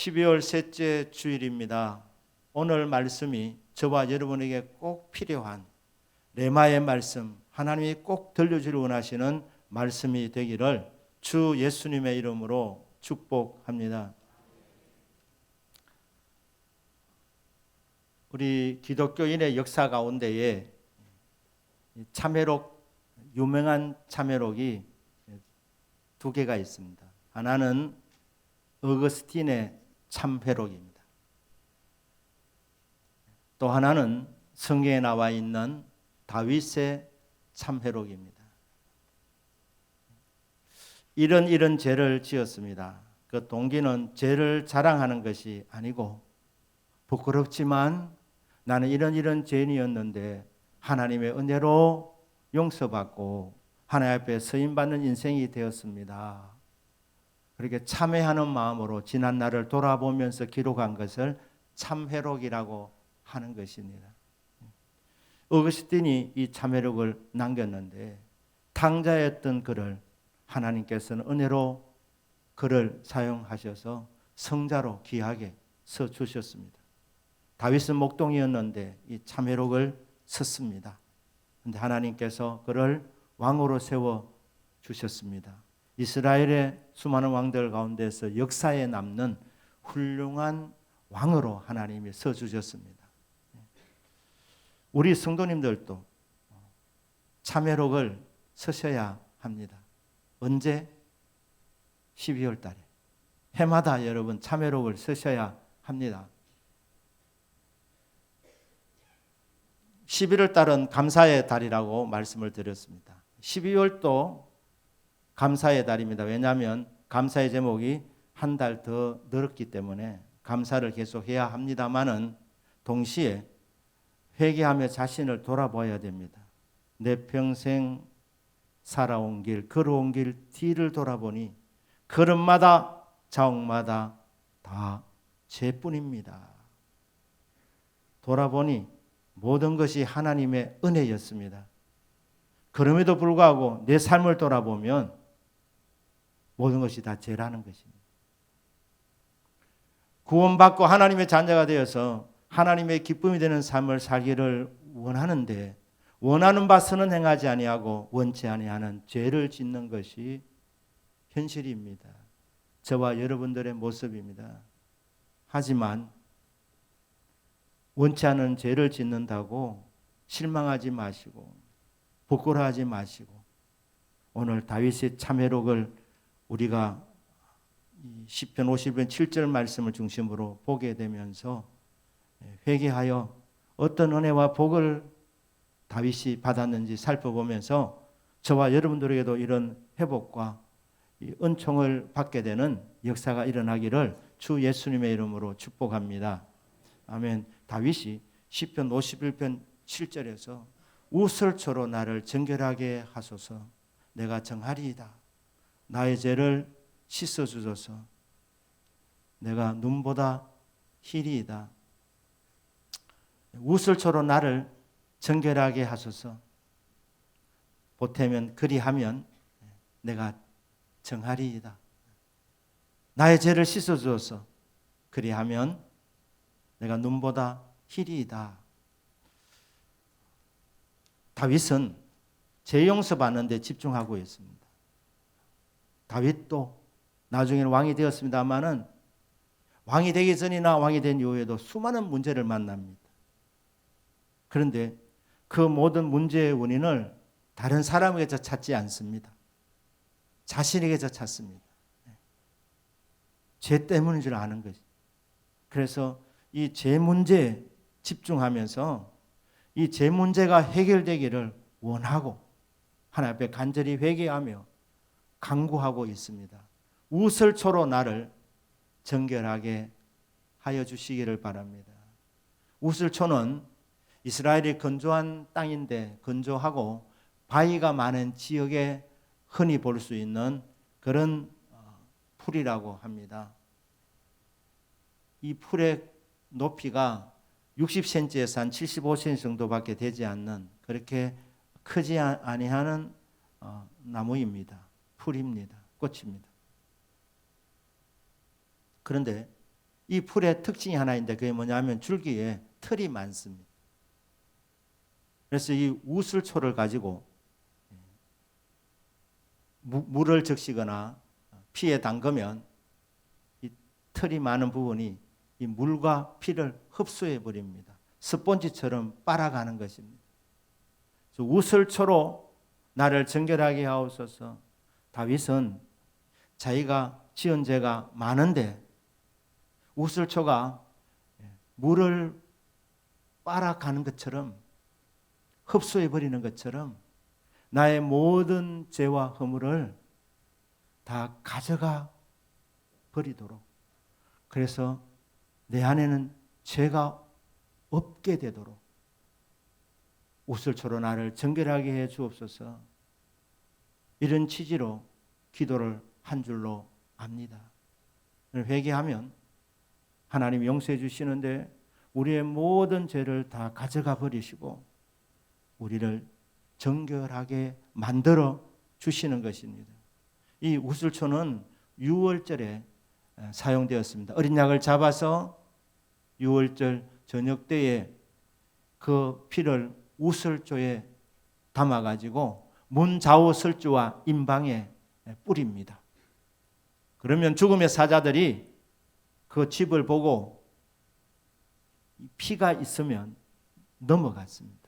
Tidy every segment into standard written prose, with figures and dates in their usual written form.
12월 셋째 주일입니다. 오늘 말씀이 저와 여러분에게 꼭 필요한 레마의 말씀, 하나님이 꼭 들려주기를 원하시는 말씀이 되기를 주 예수님의 이름으로 축복합니다. 우리 기독교인의 역사 가운데에 참회록, 유명한 참회록이 두 개가 있습니다. 하나는 어거스틴의 참회록입니다. 또 하나는 성경에 나와 있는 다윗의 참회록입니다. 이런 죄를 지었습니다. 그 동기는 죄를 자랑하는 것이 아니고 부끄럽지만 나는 이런 죄인이었는데 하나님의 은혜로 용서받고 하나님 앞에 서임받는 인생이 되었습니다. 그렇게 참회하는 마음으로 지난 날을 돌아보면서 기록한 것을 참회록이라고 하는 것입니다. 어거스틴이 이 참회록을 남겼는데 탕자였던 그를 하나님께서는 은혜로 그를 사용하셔서 성자로 귀하게 써주셨습니다. 다윗은 목동이었는데 이 참회록을 썼습니다. 그런데 하나님께서 그를 왕으로 세워주셨습니다. 이스라엘의 수많은 왕들 가운데서 역사에 남는 훌륭한 왕으로 하나님이 써주셨습니다. 우리 성도님들도 참회록을 쓰셔야 합니다. 언제? 12월 달에. 해마다 여러분 참회록을 쓰셔야 합니다. 11월 달은 감사의 달이라고 말씀을 드렸습니다. 12월도 감사의 달입니다. 왜냐하면 감사의 제목이 한 달 더 늘었기 때문에 감사를 계속해야 합니다마는 동시에 회개하며 자신을 돌아봐야 됩니다. 내 평생 살아온 길, 걸어온 길 뒤를 돌아보니 걸음마다 자옥마다 다 죄뿐입니다. 돌아보니 모든 것이 하나님의 은혜였습니다. 그럼에도 불구하고 내 삶을 돌아보면 모든 것이 다 죄라는 것입니다. 구원받고 하나님의 자녀가 되어서 하나님의 기쁨이 되는 삶을 살기를 원하는데 원하는 바서는 행하지 아니하고 원치 아니하는 죄를 짓는 것이 현실입니다. 저와 여러분들의 모습입니다. 하지만 원치 않은 죄를 짓는다고 실망하지 마시고 부끄러워하지 마시고 오늘 다윗의 참회록을 우리가 시편 51편 7절 말씀을 중심으로 보게 되면서 회개하여 어떤 은혜와 복을 다윗이 받았는지 살펴보면서 저와 여러분들에게도 이런 회복과 은총을 받게 되는 역사가 일어나기를 주 예수님의 이름으로 축복합니다. 아멘. 다윗이 시편 51편 7절에서 우슬초로 나를 정결하게 하소서 내가 정하리이다. 나의 죄를 씻어주소서 내가 눈보다 희리이다. 우슬초로 나를 정결하게 하소서 보태면 그리하면 내가 정하리이다. 나의 죄를 씻어주소서 그리하면 내가 눈보다 희리이다. 다윗은 죄 용서받는 데 집중하고 있습니다. 다윗도 나중에는 왕이 되었습니다마는 왕이 되기 전이나 왕이 된 이후에도 수많은 문제를 만납니다. 그런데 그 모든 문제의 원인을 다른 사람에게서 찾지 않습니다. 자신에게서 찾습니다. 죄 때문인 줄 아는 거죠. 그래서 이 죄 문제에 집중하면서 이 죄 문제가 해결되기를 원하고 하나님 앞에 간절히 회개하며 간구하고 있습니다. 우슬초로 나를 정결하게 하여 주시기를 바랍니다. 우슬초는 이스라엘이 건조한 땅인데 건조하고 바위가 많은 지역에 흔히 볼 수 있는 그런 풀이라고 합니다. 이 풀의 높이가 60cm에서 한 75cm 정도밖에 되지 않는 그렇게 크지 아니하는 나무입니다. 풀입니다. 꽃입니다. 그런데 이 풀의 특징이 하나 있는데 그게 뭐냐면 줄기에 털이 많습니다. 그래서 이 우슬초를 가지고 물을 적시거나 피에 담그면 이 털이 많은 부분이 이 물과 피를 흡수해 버립니다. 스펀지처럼 빨아가는 것입니다. 그래서 우슬초로 나를 정결하게 하옵소서. 다윗은 자기가 지은 죄가 많은데 우슬초가 물을 빨아가는 것처럼 흡수해 버리는 것처럼 나의 모든 죄와 허물을 다 가져가 버리도록, 그래서 내 안에는 죄가 없게 되도록 우슬초로 나를 정결하게 해 주옵소서. 이런 취지로 기도를 한 줄로 압니다. 회개하면 하나님이 용서해 주시는데 우리의 모든 죄를 다 가져가 버리시고 우리를 정결하게 만들어 주시는 것입니다. 이 우슬초는 유월절에 사용되었습니다. 어린 양을 잡아서 유월절 저녁 때에 그 피를 우슬초에 담아가지고 문 좌우 설주와 임방에 뿌립니다. 그러면 죽음의 사자들이 그 집을 보고 피가 있으면 넘어갔습니다.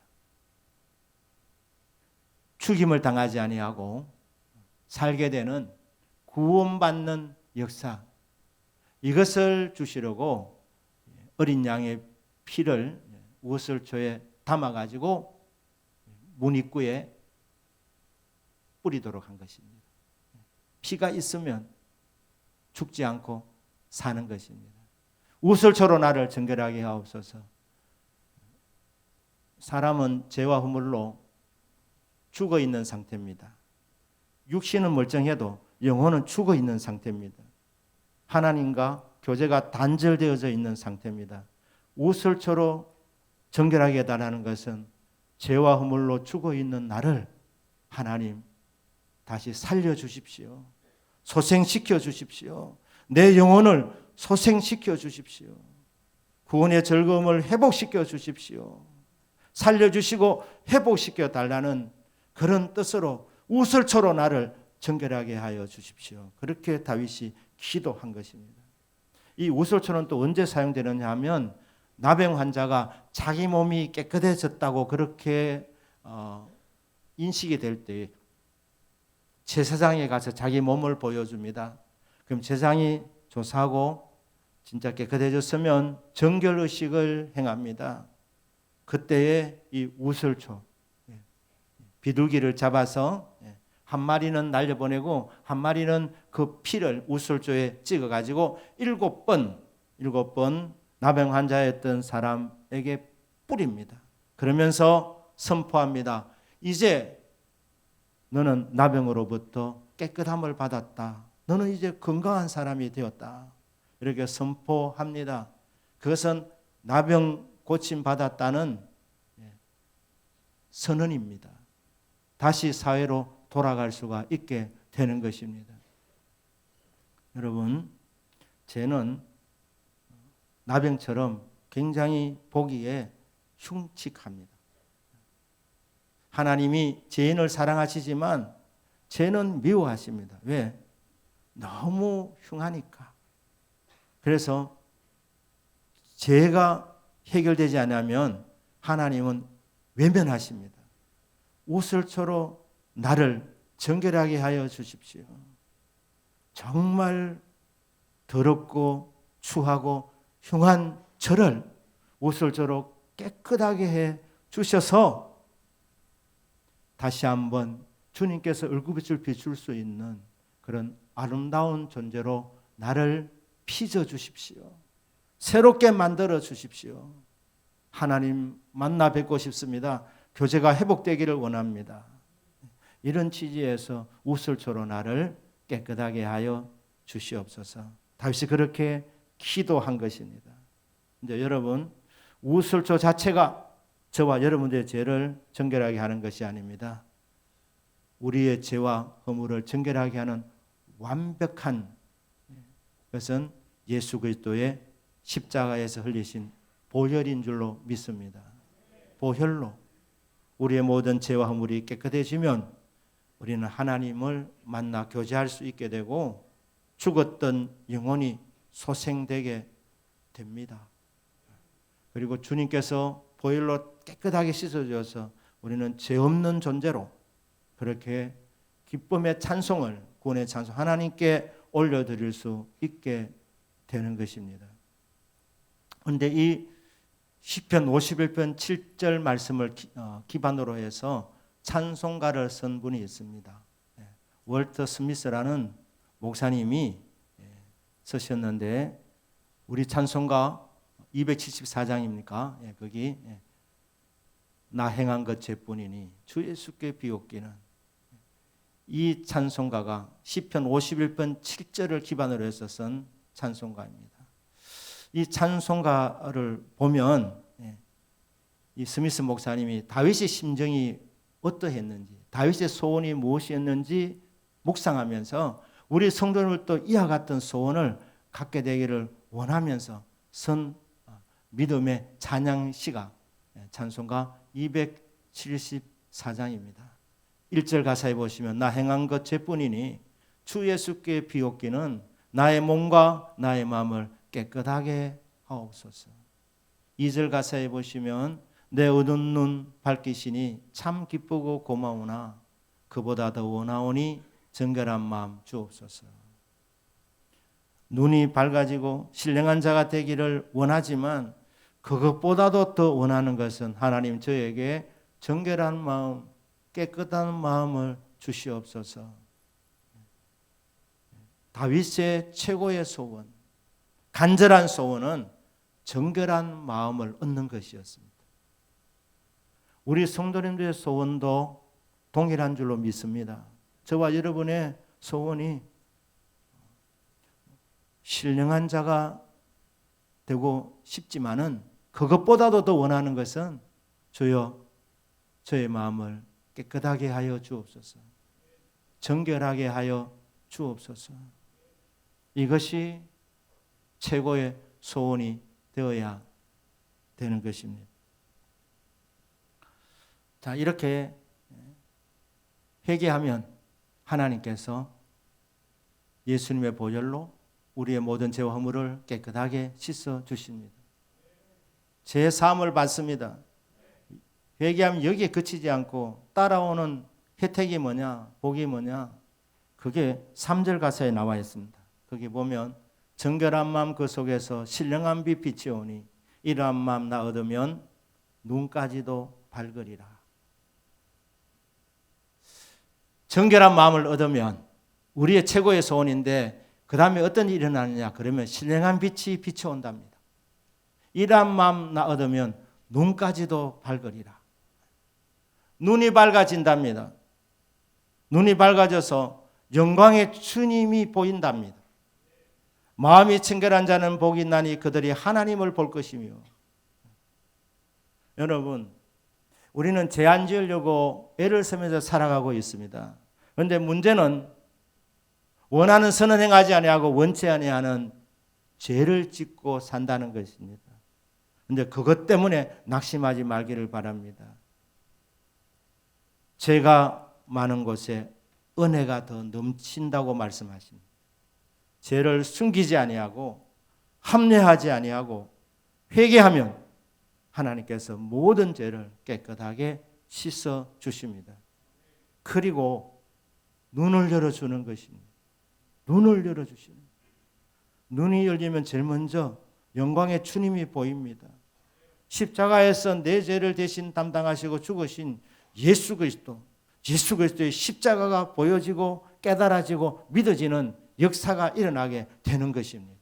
죽임을 당하지 아니하고 살게 되는 구원받는 역사, 이것을 주시려고 어린 양의 피를 우슬초에 담아가지고 문 입구에 뿌리도록 한 것입니다. 피가 있으면 죽지 않고 사는 것입니다. 우슬초로 나를 정결하게 하옵소서. 사람은 죄와 허물로 죽어 있는 상태입니다. 육신은 멀쩡해도 영혼은 죽어 있는 상태입니다. 하나님과 교제가 단절되어져 있는 상태입니다. 우슬초로 정결하게 해달라는 것은 죄와 허물로 죽어 있는 나를 하나님 다시 살려주십시오. 소생시켜 주십시오. 내 영혼을 소생시켜 주십시오. 구원의 즐거움을 회복시켜 주십시오. 살려주시고 회복시켜 달라는 그런 뜻으로 우슬초로 나를 정결하게 하여 주십시오. 그렇게 다윗이 기도한 것입니다. 이 우슬초는 또 언제 사용되느냐 하면 나병 환자가 자기 몸이 깨끗해졌다고 그렇게 인식이 될 때 제사장에 가서 자기 몸을 보여줍니다. 그럼 제사장이 조사하고 진짜 깨끗해졌으면 정결의식을 행합니다. 그때에 이 우슬초, 비둘기를 잡아서 한 마리는 날려보내고 한 마리는 그 피를 우슬초에 찍어가지고 7번 나병 환자였던 사람에게 뿌립니다. 그러면서 선포합니다. 이제 너는 나병으로부터 깨끗함을 받았다. 너는 이제 건강한 사람이 되었다. 이렇게 선포합니다. 그것은 나병 고침 받았다는 선언입니다. 다시 사회로 돌아갈 수가 있게 되는 것입니다. 여러분, 죄는 나병처럼 굉장히 보기에 흉측합니다. 하나님이 죄인을 사랑하시지만 죄는 미워하십니다. 왜? 너무 흉하니까. 그래서 죄가 해결되지 않으면 하나님은 외면하십니다. 우슬초로 나를 정결하게 하여 주십시오. 정말 더럽고 추하고 흉한 저를 우슬초로 깨끗하게 해 주셔서 다시 한번 주님께서 얼굴빛을 비출 수 있는 그런 아름다운 존재로 나를 빚어 주십시오. 새롭게 만들어 주십시오. 하나님 만나 뵙고 싶습니다. 교제가 회복되기를 원합니다. 이런 취지에서 우슬초로 나를 깨끗하게 하여 주시옵소서. 다윗이 그렇게 기도한 것입니다. 이제 여러분, 우슬초 자체가 저와 여러분들의 죄를 정결하게 하는 것이 아닙니다. 우리의 죄와 허물을 정결하게 하는 완벽한 것은 예수 그리스도의 십자가에서 흘리신 보혈인 줄로 믿습니다. 보혈로 우리의 모든 죄와 허물이 깨끗해지면 우리는 하나님을 만나 교제할 수 있게 되고 죽었던 영혼이 소생되게 됩니다. 그리고 주님께서 보혈로 깨끗하게 씻어주어서 우리는 죄 없는 존재로 그렇게 기쁨의 찬송을, 구원의 찬송 하나님께 올려드릴 수 있게 되는 것입니다. 그런데 이 시편 51편 7절 말씀을 기반으로 해서 찬송가를 쓴 분이 있습니다. 월터 스미스라는 목사님이 쓰셨는데 우리 찬송가 274장입니까? 거기 나 행한 것 죄뿐이니 주 예수께 비옵기는, 이 찬송가가 시편 51편 7절을 기반으로 해서 쓴 찬송가입니다. 이 찬송가를 보면 이 스미스 목사님이 다윗의 심정이 어떠했는지, 다윗의 소원이 무엇이었는지 묵상하면서 우리 성도님들도 이와 같은 소원을 갖게 되기를 원하면서 쓴 믿음의 찬양시가 찬송가 274장입니다. 1절 가사에 보시면 나 행한 것 죄뿐이니 주 예수께 비옵기는 나의 몸과 나의 마음을 깨끗하게 하옵소서. 2절 가사에 보시면 내 어두운 눈 밝히시니 참 기쁘고 고마우나 그보다 더 원하오니 정결한 마음 주옵소서. 눈이 밝아지고 신령한 자가 되기를 원하지만 그것보다도 더 원하는 것은 하나님 저에게 정결한 마음, 깨끗한 마음을 주시옵소서. 다윗의 최고의 소원, 간절한 소원은 정결한 마음을 얻는 것이었습니다. 우리 성도님들의 소원도 동일한 줄로 믿습니다. 저와 여러분의 소원이 신령한 자가 되고 싶지만은 그것보다도 더 원하는 것은 주여 저의 마음을 깨끗하게 하여 주옵소서. 정결하게 하여 주옵소서. 이것이 최고의 소원이 되어야 되는 것입니다. 자, 이렇게 회개하면 하나님께서 예수님의 보혈로 우리의 모든 죄와 허물을 깨끗하게 씻어 주십니다. 제 사함을 받습니다. 회개하면 여기에 그치지 않고 따라오는 혜택이 뭐냐, 복이 뭐냐, 그게 3절 가사에 나와 있습니다. 거기 보면 정결한 마음 그 속에서 신령한 빛 비치 오니 이러한 마음 나 얻으면 눈까지도 밝으리라. 정결한 마음을 얻으면 우리의 최고의 소원인데 그 다음에 어떤 일이 일어나느냐 그러면 신령한 빛이 비춰온답니다. 이러한 마음 나 얻으면 눈까지도 밝으리라. 눈이 밝아진답니다. 눈이 밝아져서 영광의 주님이 보인답니다. 마음이 청결한 자는 복이 있나니 그들이 하나님을 볼 것이며. 여러분, 우리는 죄 안 지으려고 애를 쓰면서 살아가고 있습니다. 그런데 문제는 원하는 선은 행하지 아니하고 원치 아니하는 죄를 짓고 산다는 것입니다. 그런데 그것 때문에 낙심하지 말기를 바랍니다. 죄가 많은 곳에 은혜가 더 넘친다고 말씀하십니다. 죄를 숨기지 아니하고 합리하지 아니하고 회개하면 하나님께서 모든 죄를 깨끗하게 씻어 주십니다. 그리고 눈을 열어주는 것입니다. 눈을 열어주십니다. 눈이 열리면 제일 먼저 영광의 주님이 보입니다. 십자가에서 내 죄를 대신 담당하시고 죽으신 예수 그리스도의 십자가가 보여지고 깨달아지고 믿어지는 역사가 일어나게 되는 것입니다.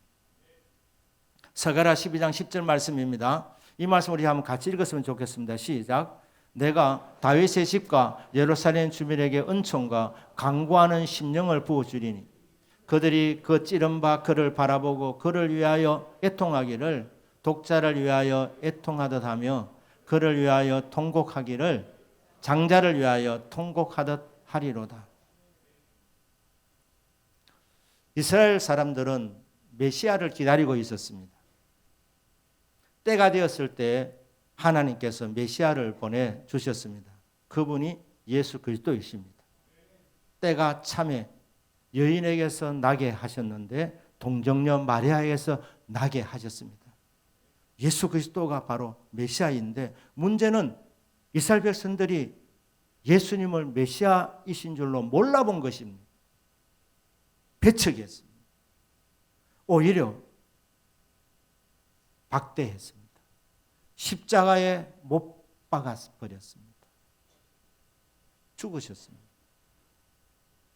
스가랴 12장 10절 말씀입니다. 이 말씀 우리 한번 같이 읽었으면 좋겠습니다. 시작. 내가 다윗의 집과 예루살렘 주민에게 은총과 강구하는 심령을 부어주리니 그들이 그 찌른 바 그를 바라보고 그를 위하여 애통하기를 독자를 위하여 애통하듯 하며 그를 위하여 통곡하기를 장자를 위하여 통곡하듯 하리로다. 이스라엘 사람들은 메시아를 기다리고 있었습니다. 때가 되었을 때 하나님께서 메시아를 보내주셨습니다. 그분이 예수 그리스도이십니다. 때가 참에 여인에게서 나게 하셨는데 동정녀 마리아에게서 나게 하셨습니다. 예수 그리스도가 바로 메시아인데 문제는 이스라엘 백성들이 예수님을 메시아이신 줄로 몰라본 것입니다. 배척했습니다. 오히려 박대했습니다. 십자가에 못 박아버렸습니다. 죽으셨습니다.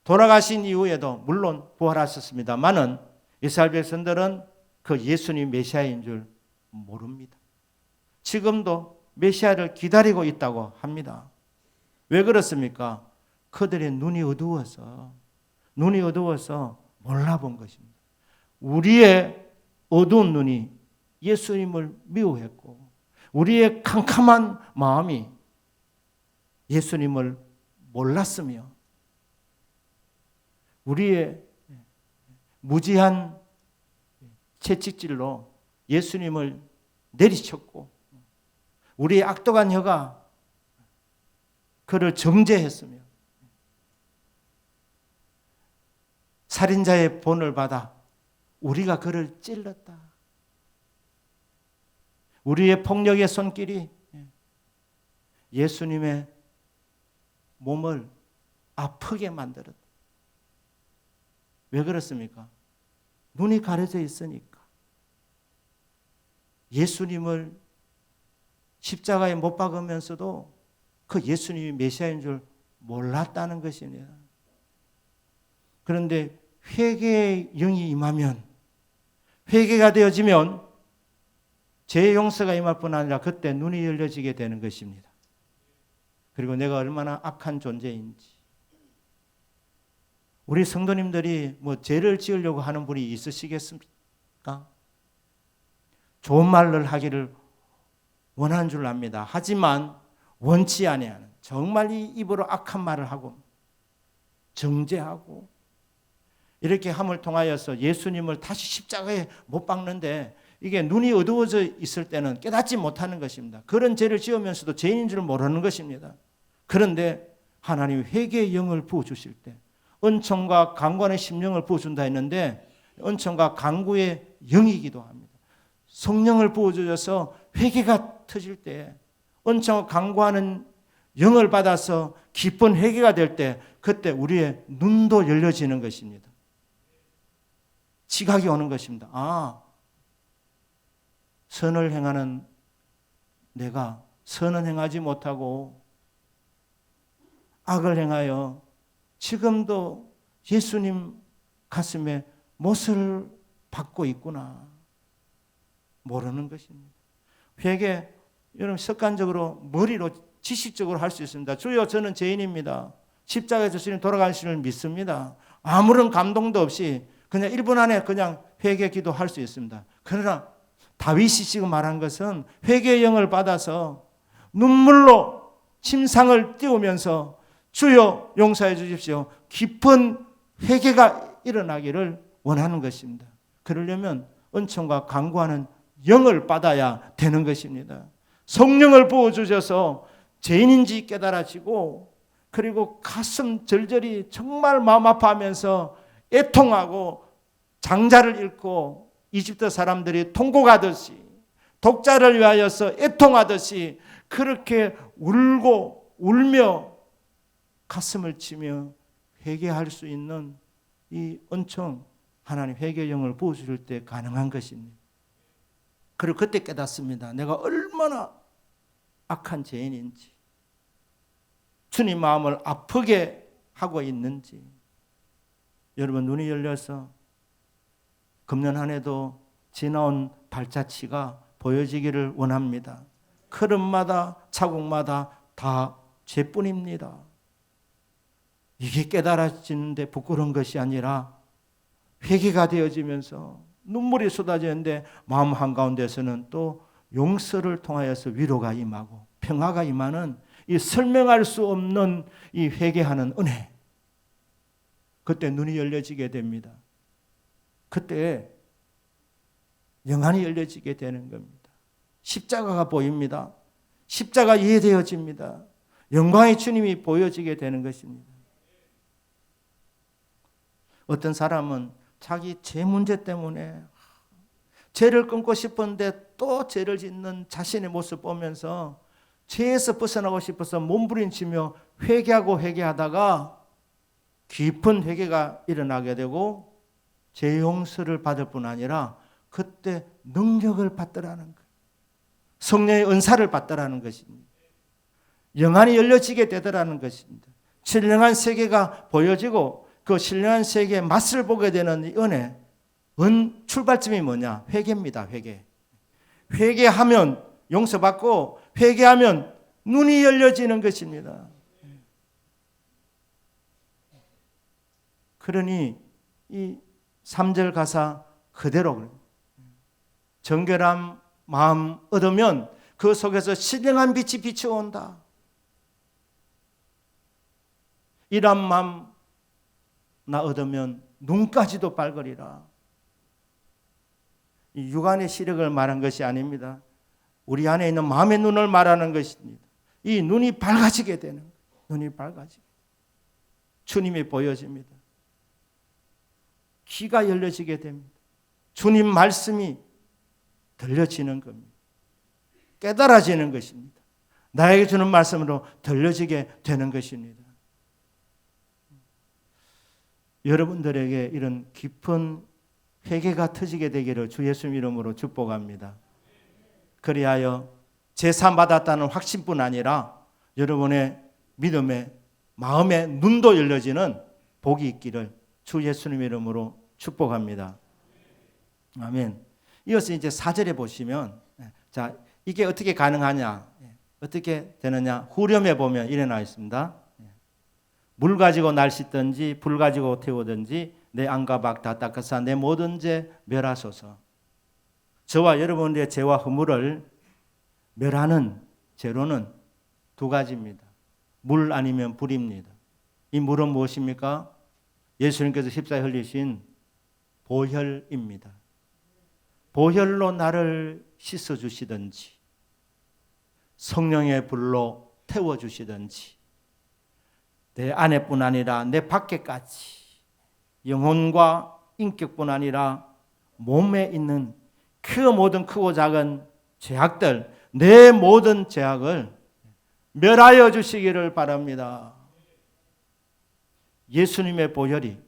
돌아가신 이후에도 물론 부활하셨습니다만은 이스라엘 백성들은 그 예수님 메시아인 줄 모릅니다. 지금도 메시아를 기다리고 있다고 합니다. 왜 그렇습니까? 그들의 눈이 어두워서 몰라본 것입니다. 우리의 어두운 눈이 예수님을 미워했고 우리의 캄캄한 마음이 예수님을 몰랐으며 우리의 무지한 채찍질로 예수님을 내리쳤고 우리의 악독한 혀가 그를 정죄했으며 살인자의 본을 받아 우리가 그를 찔렀다. 우리의 폭력의 손길이 예수님의 몸을 아프게 만들었다. 왜 그렇습니까? 눈이 가려져 있으니까. 예수님을 십자가에 못 박으면서도 그 예수님이 메시아인 줄 몰랐다는 것이네요. 그런데 회개의 영이 임하면, 회개가 되어지면 죄의 용서가 임할 뿐 아니라 그때 눈이 열려지게 되는 것입니다. 그리고 내가 얼마나 악한 존재인지. 우리 성도님들이 뭐 죄를 지으려고 하는 분이 있으시겠습니까? 좋은 말을 하기를 원하는 줄 압니다. 하지만 원치 아니하는, 정말 이 입으로 악한 말을 하고 정죄하고 이렇게 함을 통하여서 예수님을 다시 십자가에 못 박는데 이게 눈이 어두워져 있을 때는 깨닫지 못하는 것입니다. 그런 죄를 지으면서도 죄인인 줄 모르는 것입니다. 그런데 하나님이 회개의 영을 부어주실 때 은총과 강구하는 심령을 부어준다 했는데 은총과 강구의 영이기도 합니다. 성령을 부어주셔서 회개가 터질 때 은총과 강구하는 영을 받아서 기쁜 회개가 될 때 그때 우리의 눈도 열려지는 것입니다. 지각이 오는 것입니다. 아, 선을 행하는 내가 선은 행하지 못하고 악을 행하여 지금도 예수님 가슴에 못을 받고 있구나. 모르는 것입니다. 회개, 여러분 습관적으로 머리로 지식적으로 할 수 있습니다. 주여 저는 죄인입니다. 십자가에서 주님 돌아가신 줄 믿습니다. 아무런 감동도 없이 그냥 1분 안에 그냥 회개 기도할 수 있습니다. 그러나 다윗이 지금 말한 것은 회개의 영을 받아서 눈물로 침상을 띄우면서 주여 용서해 주십시오. 깊은 회개가 일어나기를 원하는 것입니다. 그러려면 은총과 강구하는 영을 받아야 되는 것입니다. 성령을 부어주셔서 죄인인지 깨달아지고 그리고 가슴 절절히 정말 마음 아파하면서 애통하고 장자를 잃고 이집트 사람들이 통곡하듯이 독자를 위하여서 애통하듯이 그렇게 울고 울며 가슴을 치며 회개할 수 있는 이 은총 하나님 회개의 영을 부어주실 때 가능한 것입니다. 그리고 그때 깨닫습니다. 내가 얼마나 악한 죄인인지 주님 마음을 아프게 하고 있는지. 여러분 눈이 열려서 금년 한 해도 지나온 발자취가 보여지기를 원합니다. 걸음마다 자국마다 다 죄뿐입니다. 이게 깨달아지는데 부끄러운 것이 아니라 회개가 되어지면서 눈물이 쏟아지는데 마음 한가운데서는 또 용서를 통하여서 위로가 임하고 평화가 임하는 이 설명할 수 없는 이 회개하는 은혜. 그때 눈이 열려지게 됩니다. 그때 영안이 열려지게 되는 겁니다. 십자가가 보입니다. 십자가 이해되어집니다. 영광의 주님이 보여지게 되는 것입니다. 어떤 사람은 자기 죄 문제 때문에 죄를 끊고 싶은데 또 죄를 짓는 자신의 모습 보면서 죄에서 벗어나고 싶어서 몸부림치며 회개하고 회개하다가 깊은 회개가 일어나게 되고 죄 용서를 받을 뿐 아니라 그때 능력을 받더라는 거예요. 성령의 은사를 받더라는 것입니다. 영안이 열려지게 되더라는 것입니다. 신령한 세계가 보여지고 그 신령한 세계의 맛을 보게 되는 이 은혜, 출발점이 뭐냐? 회개입니다. 회개. 회개하면 용서받고 회개하면 눈이 열려지는 것입니다. 그러니 이 3절 가사 그대로 정결한 마음 얻으면 그 속에서 신령한 빛이 비추어온다. 이런 마음 나 얻으면 눈까지도 밝으리라. 이 육안의 시력을 말한 것이 아닙니다. 우리 안에 있는 마음의 눈을 말하는 것입니다. 이 눈이 밝아지게 되는 거예요. 눈이 밝아지게. 주님이 보여집니다. 귀가 열려지게 됩니다. 주님 말씀이 들려지는 겁니다. 깨달아지는 것입니다. 나에게 주는 말씀으로 들려지게 되는 것입니다. 여러분들에게 이런 깊은 회개가 터지게 되기를 주 예수 이름으로 축복합니다. 그리하여 제사 받았다는 확신뿐 아니라 여러분의 믿음의 마음의 눈도 열려지는 복이 있기를 주 예수님 이름으로 축복합니다. 아멘. 이어서 이제 4절에 보시면 자, 이게 어떻게 가능하냐? 어떻게 되느냐? 후렴에 보면 이래 나와 있습니다. 물 가지고 날 씻든지 불 가지고 태우든지 내 안과 밖 다 닦아서 내 모든 죄 멸하소서. 저와 여러분의 죄와 허물을 멸하는 재료는 두 가지입니다. 물 아니면 불입니다. 이 물은 무엇입니까? 예수님께서 십자가에 흘리신 보혈입니다. 보혈로 나를 씻어주시든지 성령의 불로 태워주시든지 내 안에뿐 아니라 내 밖에까지 영혼과 인격뿐 아니라 몸에 있는 그 모든 크고 작은 죄악들, 내 모든 죄악을 멸하여 주시기를 바랍니다. 예수님의 보혈이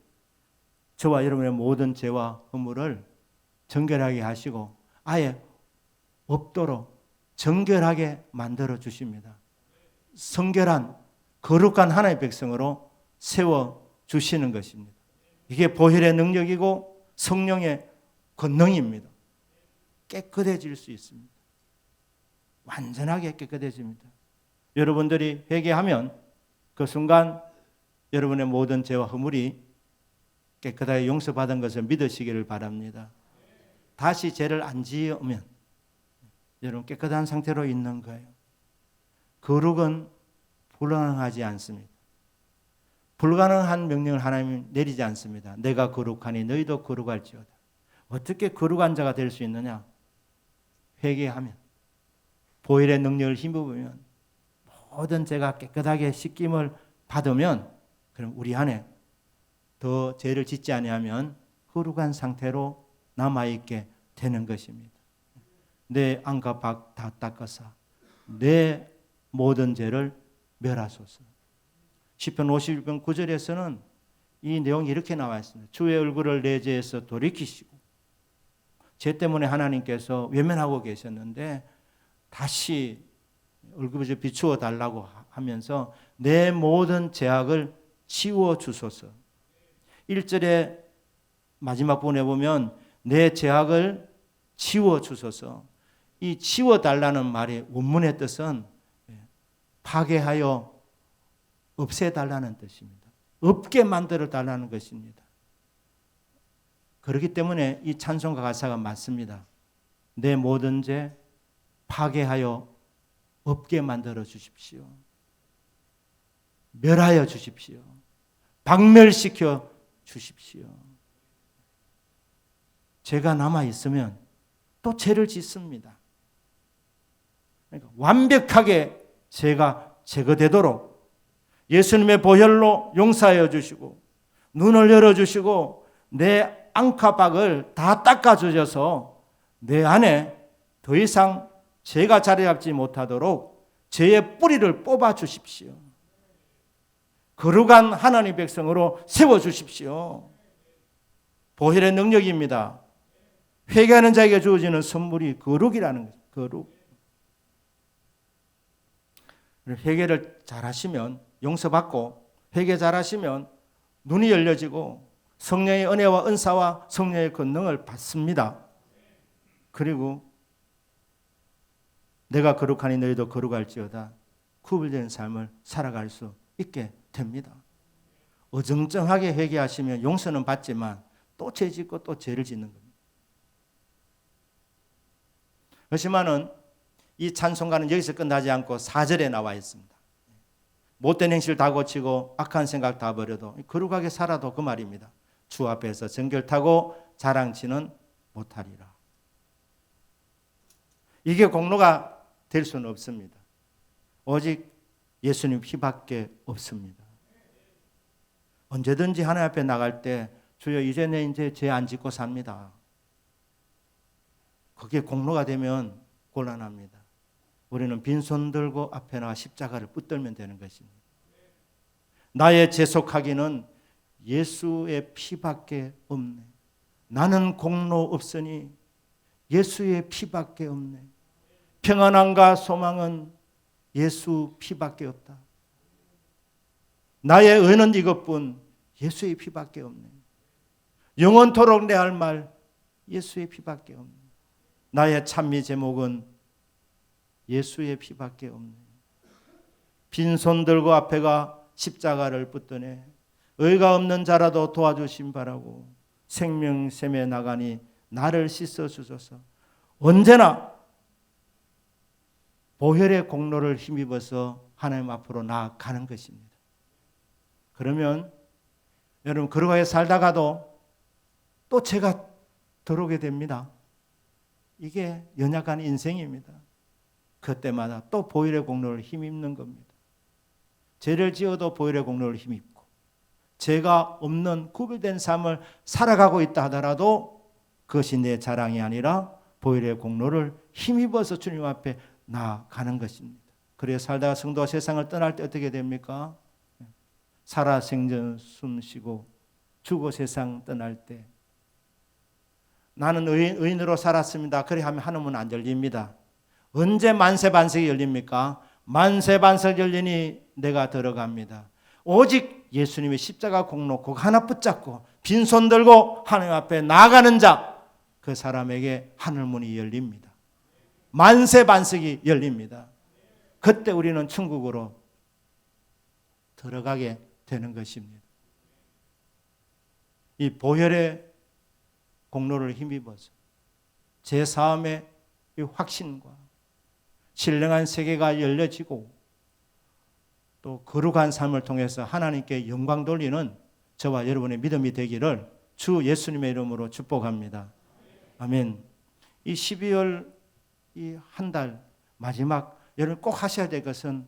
저와 여러분의 모든 죄와 허물을 정결하게 하시고 아예 없도록 정결하게 만들어 주십니다. 성결한 거룩한 하나님의 백성으로 세워주시는 것입니다. 이게 보혈의 능력이고 성령의 권능입니다. 깨끗해질 수 있습니다. 완전하게 깨끗해집니다. 여러분들이 회개하면 그 순간 여러분의 모든 죄와 허물이 깨끗하게 용서받은 것을 믿으시기를 바랍니다. 다시 죄를 안 지으면 여러분 깨끗한 상태로 있는 거예요. 거룩은 불가능하지 않습니다. 불가능한 명령을 하나님이 내리지 않습니다. 내가 거룩하니 너희도 거룩할지어다. 어떻게 거룩한 자가 될 수 있느냐? 회개하면 보혈의 능력을 힘입으면 모든 죄가 깨끗하게 씻김을 받으면 그럼 우리 안에 더 죄를 짓지 아니하면 거룩한 상태로 남아있게 되는 것입니다. 내 안과 밖 다 닦아서 내 모든 죄를 멸하소서. 시편 51편 9절에서는 이 내용이 이렇게 나와 있습니다. 주의 얼굴을 내 죄에서 돌이키시고 죄 때문에 하나님께서 외면하고 계셨는데 다시 얼굴을 비추어 달라고 하면서 내 모든 죄악을 지워 주소서. 1절의 마지막 부분에 보면 내 죄악을 지워 주소서. 이 지워 달라는 말의 원문의 뜻은 파괴하여 없애달라는 뜻입니다. 없게 만들어 달라는 것입니다. 그렇기 때문에 이 찬송가 가사가 맞습니다. 내 모든 죄 파괴하여 없게 만들어 주십시오. 멸하여 주십시오. 박멸시켜 주십시오. 죄가 남아 있으면 또 죄를 짓습니다. 그러니까 완벽하게 죄가 제거되도록 예수님의 보혈로 용서하여 주시고 눈을 열어주시고 내 앙카박을 다 닦아주셔서 내 안에 더 이상 죄가 자리 잡지 못하도록 죄의 뿌리를 뽑아 주십시오. 거룩한 하나님의 백성으로 세워주십시오. 보혈의 능력입니다. 회개하는 자에게 주어지는 선물이 거룩이라는 거죠. 거룩. 회개를 잘하시면 용서받고 회개 잘하시면 눈이 열려지고 성령의 은혜와 은사와 성령의 권능을 받습니다. 그리고 내가 거룩하니 너희도 거룩할지어다 구별된 삶을 살아갈 수 있게 됩니다. 어정쩡하게 회개하시면 용서는 받지만 또 죄 짓고 또 죄를 짓는 겁니다. 그렇지만은 이 찬송가는 여기서 끝나지 않고 4절에 나와 있습니다. 못된 행실 다 고치고 악한 생각 다 버려도 거룩하게 살아도 그 말입니다. 주 앞에서 정결타고 자랑치는 못하리라. 이게 공로가 될 수는 없습니다. 오직 예수님 피밖에 없습니다. 언제든지 하나님 앞에 나갈 때 주여 이제 죄 안 짓고 삽니다. 그게 공로가 되면 곤란합니다. 우리는 빈손 들고 앞에 나가 십자가를 붙들면 되는 것입니다. 나의 재속하기는 예수의 피밖에 없네. 나는 공로 없으니 예수의 피밖에 없네. 평안함과 소망은 예수 피밖에 없다. 나의 의는 이것뿐 예수의 피밖에 없네. 영원토록 내 할 말 예수의 피밖에 없네. 나의 찬미 제목은 예수의 피밖에 없네. 빈손 들고 앞에가 십자가를 붙드네. 의가 없는 자라도 도와주심 바라고 생명샘에 나가니 나를 씻어주소서. 언제나 보혈의 공로를 힘입어서 하나님 앞으로 나아가는 것입니다. 그러면 여러분 그러하게 살다가도 또 죄가 들어오게 됩니다. 이게 연약한 인생입니다. 그때마다 또 보혈의 공로를 힘입는 겁니다. 죄를 지어도 보혈의 공로를 힘입고 죄가 없는 구별된 삶을 살아가고 있다 하더라도 그것이 내 자랑이 아니라 보혈의 공로를 힘입어서 주님 앞에 나아가는 것입니다. 그래 살다가 성도가 세상을 떠날 때 어떻게 됩니까? 살아 생전 숨 쉬고 죽어 세상 떠날 때 나는 의인으로 살았습니다. 그래 하면 하늘문 안 열립니다. 언제 만세반석이 열립니까? 만세반석 열리니 내가 들어갑니다. 오직 예수님의 십자가 공로 그거 하나 붙잡고 빈손 들고 하나님 앞에 나아가는 자 그 사람에게 하늘문이 열립니다. 만세반석이 열립니다. 그때 우리는 천국으로 들어가게 되는 것입니다. 이 보혈의 공로를 힘입어서 제사함의 이 확신과 신령한 세계가 열려지고 또 거룩한 삶을 통해서 하나님께 영광 돌리는 저와 여러분의 믿음이 되기를 주 예수님의 이름으로 축복합니다. 아멘. 이 12월 이 한 달 마지막 여러분 꼭 하셔야 될 것은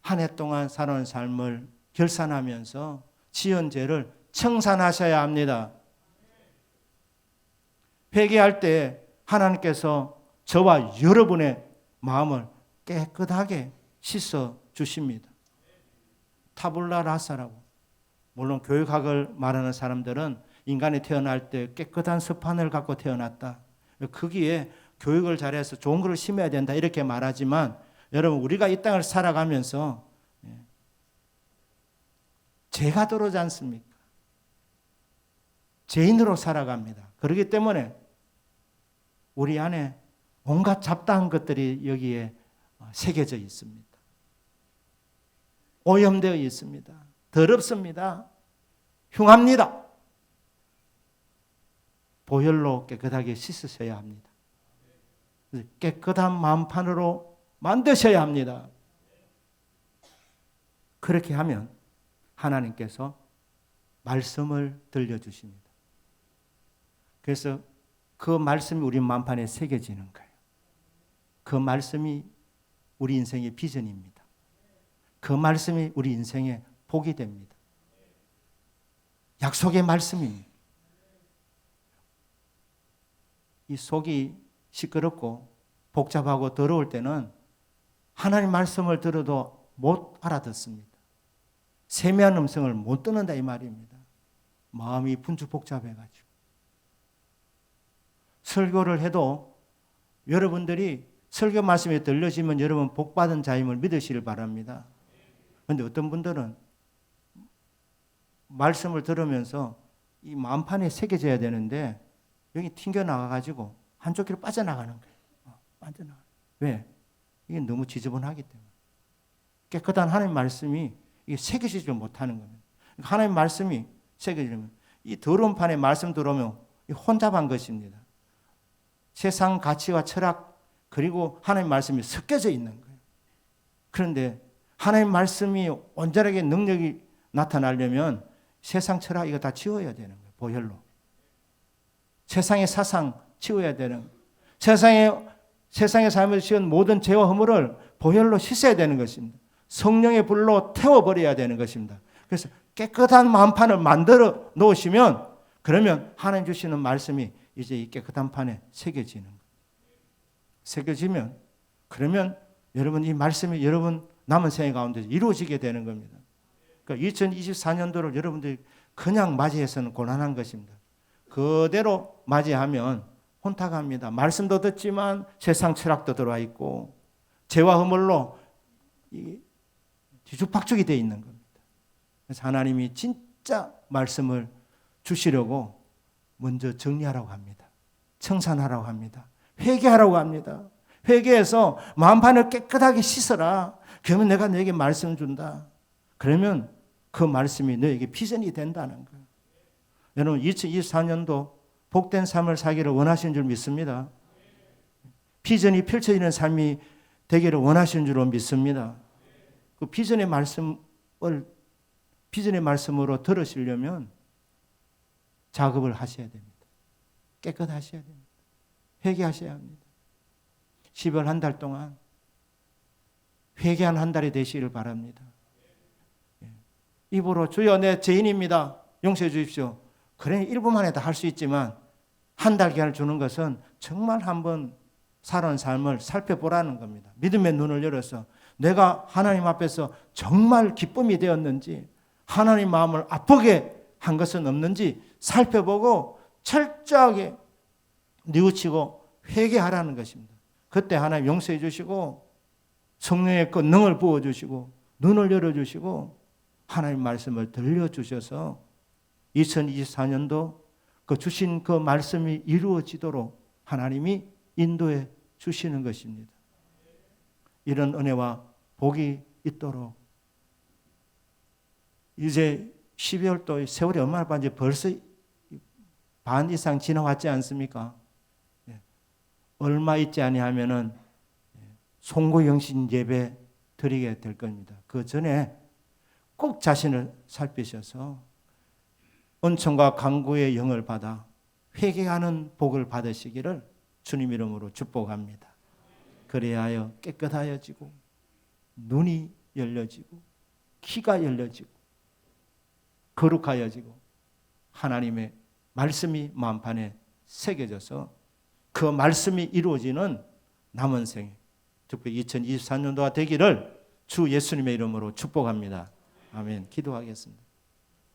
한 해 동안 살아온 삶을 결산하면서 지은 죄를 청산하셔야 합니다. 회개할 때 하나님께서 저와 여러분의 마음을 깨끗하게 씻어 주십니다. 타블라 라사라고 물론 교육학을 말하는 사람들은 인간이 태어날 때 깨끗한 스판을 갖고 태어났다. 거기에 교육을 잘해서 좋은 것을 심어야 된다 이렇게 말하지만 여러분 우리가 이 땅을 살아가면서 죄가 들어오지 않습니까? 죄인으로 살아갑니다. 그렇기 때문에 우리 안에 온갖 잡다한 것들이 여기에 새겨져 있습니다. 오염되어 있습니다. 더럽습니다. 흉합니다. 보혈로 깨끗하게 씻으셔야 합니다. 깨끗한 마음판으로 만드셔야 합니다. 그렇게 하면 하나님께서 말씀을 들려주십니다. 그래서 그 말씀이 우리 마음판에 새겨지는 거예요. 그 말씀이 우리 인생의 비전입니다. 그 말씀이 우리 인생의 복이 됩니다. 약속의 말씀입니다. 이 속이 시끄럽고 복잡하고 더러울 때는 하나님 말씀을 들어도 못 알아듣습니다. 세미한 음성을 못 듣는다 이 말입니다. 마음이 분주복잡해가지고. 설교를 해도 여러분들이 설교 말씀이 들려지면 여러분 복받은 자임을 믿으시길 바랍니다. 그런데 어떤 분들은 말씀을 들으면서 이 마음판에 새겨져야 되는데 여기 튕겨나가가지고 한쪽 귀로 빠져나가는 거예요. 빠져나가. 왜? 이게 너무 지저분하기 때문에. 깨끗한 하나님 말씀이 이게 새겨지지 못하는 겁니다. 하나님 말씀이 새겨지면 이 더러운 판에 말씀 들어오면 혼잡한 것입니다. 세상 가치와 철학 그리고 하나님 말씀이 섞여져 있는 거예요. 그런데 하나님 말씀이 온전하게 능력이 나타나려면 세상 철학 이거 다 지워야 되는 거예요. 보혈로. 세상의 사상 지워야 되는 거예요. 세상의 삶에서 지은 모든 죄와 허물을 보혈로 씻어야 되는 것입니다. 성령의 불로 태워버려야 되는 것입니다. 그래서 깨끗한 마음판을 만들어 놓으시면 그러면 하나님 주시는 말씀이 이제 이 깨끗한 판에 새겨지는 거예요. 새겨지면 그러면 여러분 이 말씀이 여러분 남은 생애 가운데 이루어지게 되는 겁니다. 그러니까 2024년도를 여러분들이 그냥 맞이해서는 곤란한 것입니다. 그대로 맞이하면 혼탁합니다. 말씀도 듣지만 세상 철학도 들어와 있고 죄와 허물로 뒤죽박죽이 되어 있는 겁니다. 그래서 하나님이 진짜 말씀을 주시려고 먼저 정리하라고 합니다. 청산하라고 합니다. 회개하라고 합니다. 회개해서 마음판을 깨끗하게 씻어라. 그러면 내가 너에게 말씀 준다. 그러면 그 말씀이 너에게 비전이 된다는 거예요. 여러분 2024년도 복된 삶을 살기를 원하시는 줄 믿습니다. 비전이 펼쳐지는 삶이 되기를 원하시는 줄 믿습니다. 그 비전의 말씀으로 들으시려면 작업을 하셔야 됩니다. 깨끗하셔야 됩니다. 회개하셔야 합니다. 12월 한 달 동안 회개한 한 달이 되시기를 바랍니다. 입으로 주여 내 죄인입니다. 용서해 주십시오. 그래 1분 만에 다 할 수 있지만 한 달 기간을 주는 것은 정말 한번 살아온 삶을 살펴보라는 겁니다. 믿음의 눈을 열어서 내가 하나님 앞에서 정말 기쁨이 되었는지 하나님 마음을 아프게 한 것은 없는지 살펴보고 철저하게 뉘우치고 회개하라는 것입니다. 그때 하나님 용서해 주시고 성령의 그 능을 부어주시고 눈을 열어주시고 하나님 말씀을 들려주셔서 2024년도 그 주신 그 말씀이 이루어지도록 하나님이 인도해 주시는 것입니다. 이런 은혜와 복이 있도록 이제 12월도 세월이 얼마나 빠른지 벌써 반 이상 지나왔지 않습니까? 얼마 있지 아니하면은 송구영신 예배 드리게 될 겁니다. 그 전에 꼭 자신을 살피셔서 은총과 간구의 영을 받아 회개하는 복을 받으시기를 주님 이름으로 축복합니다. 그래야 하여 깨끗하여지고 눈이 열려지고 귀가 열려지고 거룩하여지고 하나님의 말씀이 마음판에 새겨져서 그 말씀이 이루어지는 남은 생에 특별히 2024년도가 되기를 주 예수님의 이름으로 축복합니다. 아멘. 기도하겠습니다.